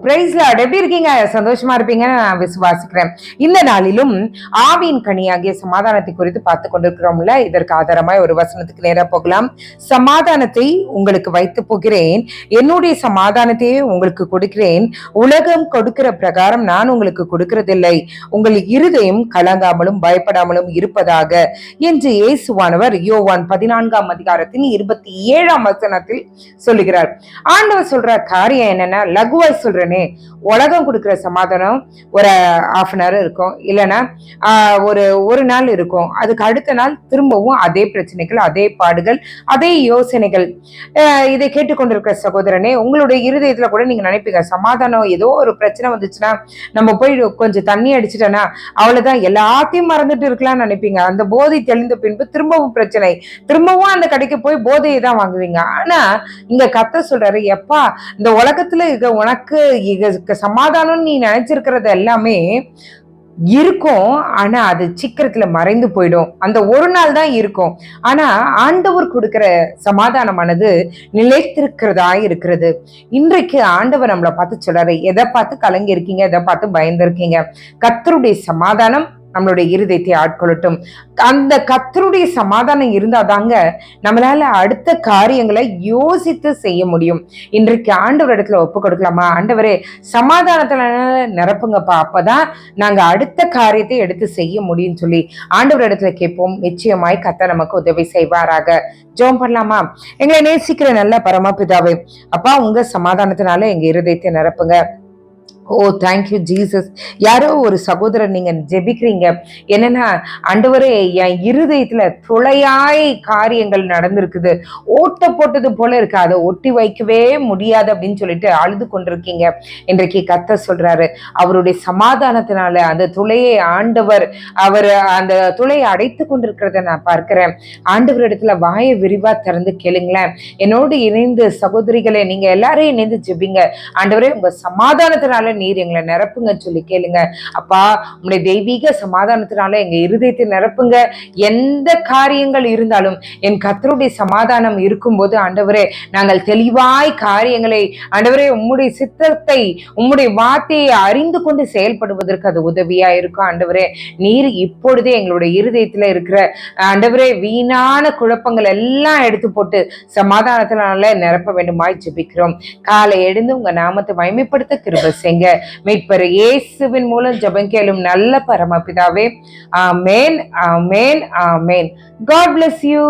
Price Lord. எப்படி இருக்கீங்க? சந்தோஷமா இருப்பீங்கன்னு நான் விசுவாசிக்கிறேன். இந்த நாளிலும் ஆவியின் கனியாகிய சமாதானத்தை குறித்து பார்த்து கொண்டிருக்கிறோம்ல. இதற்கு ஆதாரமாய் ஒரு வசனத்துக்கு நேரா போகலாம். சமாதானத்தை உங்களுக்கு வைத்து போகிறேன், என்னுடைய சமாதானத்தையே உங்களுக்கு கொடுக்கிறேன், உலகம் கொடுக்கிற பிரகாரம் நான் உங்களுக்கு கொடுக்கிறதில்லை, உங்கள் இருதயம் கலங்காமலும் பயப்படாமலும் இருப்பதாக என்று இயேசுவானவர் யோவான் 14ஆம் அதிகாரத்தின் 27ஆம் வசனத்தில் சொல்லுகிறார். ஆண்டவர் சொல்ற காரியம் என்னன்னா, லகுவாய் சொல்றேனே, உலகம் கொடுக்கிற சமாதானம் ஒரு half an hour இருக்கும், இல்லைன்னா ஒரு நாள் இருக்கும், அதுக்கு அடுத்த நாள் திரும்பவும் அதே பிரச்சனைகள், அதே பாடுகள், அதே யோசனைகள். இதை கேட்டுக்கொண்டிருக்கிற சகோதரனே, உங்களுடைய இருதயத்துல கூட நீங்க நினைப்பீங்க, சமாதானம் ஏதோ ஒரு பிரச்சனை வந்துச்சுன்னா நம்ம போய் கொஞ்சம் தண்ணி அடிச்சுட்டோன்னா அவ்வளவுதான், எல்லாத்தையும் மறந்துட்டு இருக்கலாம்னு நினைப்பீங்க. அந்த போதை தெளிந்த பின்பு திரும்பவும் பிரச்சனை, திரும்பவும் அந்த கடைக்கு போய் போதையை தான் வாங்குவீங்க. ஆனா இங்க கர்த்தர் சொல்றாரு, எப்பா இந்த உலகத்துல உனக்கு சமாதானம் நீ நினைச்சிருக்கிறது எல்லாமே இருக்கும், ஆனா அது சீக்கிரத்துல மறைந்து போயிடும். அந்த ஒரு நாள் தான் இருக்கும். ஆனா ஆண்டவர் கொடுக்கிற சமாதானமானது நிலைத்திருக்கிறதா இருக்கிறது. இன்றைக்கு ஆண்டவர் நம்மளை பார்த்து சொல்றாரு, எதை பார்த்து கலங்கி இருக்கீங்க, எதை பார்த்து பயந்து இருக்கீங்க, கர்த்தருடைய சமாதானம் நம்மளுடைய இருதயத்தை ஆட்கொள்ளட்டும். அந்த கர்த்தருடைய சமாதானம் இருந்தாதாங்க நம்மளால அடுத்த காரியங்களை யோசித்து செய்ய முடியும். இன்றைக்கு ஆண்டவர் இடத்துல ஒப்பு கொடுக்கலாமா? ஆண்டவரே, சமாதானத்துல நிரப்புங்கப்பா, அப்பதான் நாங்க அடுத்த காரியத்தை எடுத்து செய்ய முடியும்னு சொல்லி ஆண்டவர் இடத்துல கேட்போம். நிச்சயமாய் கர்த்தர் நமக்கு உதவி செய்வாராக. ஜெபம் பண்ணலாமா? எங்களை நேசிக்கிற நல்ல பரமபிதாவே, அப்பா, உங்க சமாதானத்தினால எங்க இருதயத்தை நிரப்புங்க. ஓ, தேங்க்யூ ஜீசஸ். யாரோ ஒரு சகோதரர் நீங்க ஜெபிக்கிறீங்க, என்னன்னா, ஆண்டவரே, என் இருதயத்துல துளையாய் காரியங்கள் நடந்திருக்குது, ஓட்ட போட்டது போல இருக்கு, அதை ஒட்டி வைக்கவே முடியாது அப்படின்னு சொல்லிட்டு அழுது கொண்டிருக்கீங்க. இன்றைக்கு கர்த்தர் சொல்றாரு, அவருடைய சமாதானத்தினால அந்த துளையை அவர் அந்த துளையை அடைத்து கொண்டிருக்கிறத நான் பார்க்கிறேன். ஆண்டவர் இடத்துல வாயை விரிவா திறந்து கேளுங்களேன். என்னோடு இணைந்து சகோதரிகளை நீங்க எல்லாரையும் இணைந்து ஜெபிங்க. ஆண்டவரே, உங்க சமாதானத்தினால நீர் எங்களை நிரப்புங்க சொல்லி கேளுங்க. அப்பா, உங்களுடைய தெய்வீக சமாதானத்தினால எங்க இருதயத்தை நிரப்புங்க. எந்த காரியங்கள் இருந்தாலும் என் கர்த்தருடைய சமாதானம் இருக்கும்போது ஆண்டவரே, நாங்கள் தெளிவாய் காரியங்களை, ஆண்டவரே, உம்முடைய சித்தத்தை, உம்முடைய வார்த்தையை அறிந்து கொண்டு செயல்படுவதற்கு அது உதவியா இருக்கும். ஆண்டவரே, நீர் இப்பொழுதே எங்களுடைய இருதயத்துல இருக்கிற, ஆண்டவரே, வீணான குழப்பங்கள் எல்லாம் எடுத்து போட்டு சமாதானத்தினால நிரப்ப வேண்டுமாய் ஜெபிக்கிறோம். காலை எழுந்து உங்க நாமத்தை மகிமைப்படுத்த கிருபை செய்யுங்க. மீட்பர் இயேசுவின் மூலம் ஜெபம் கேளும் நல்ல பரமபிதாவே. ஆமென், ஆமென், ஆமென். God bless you.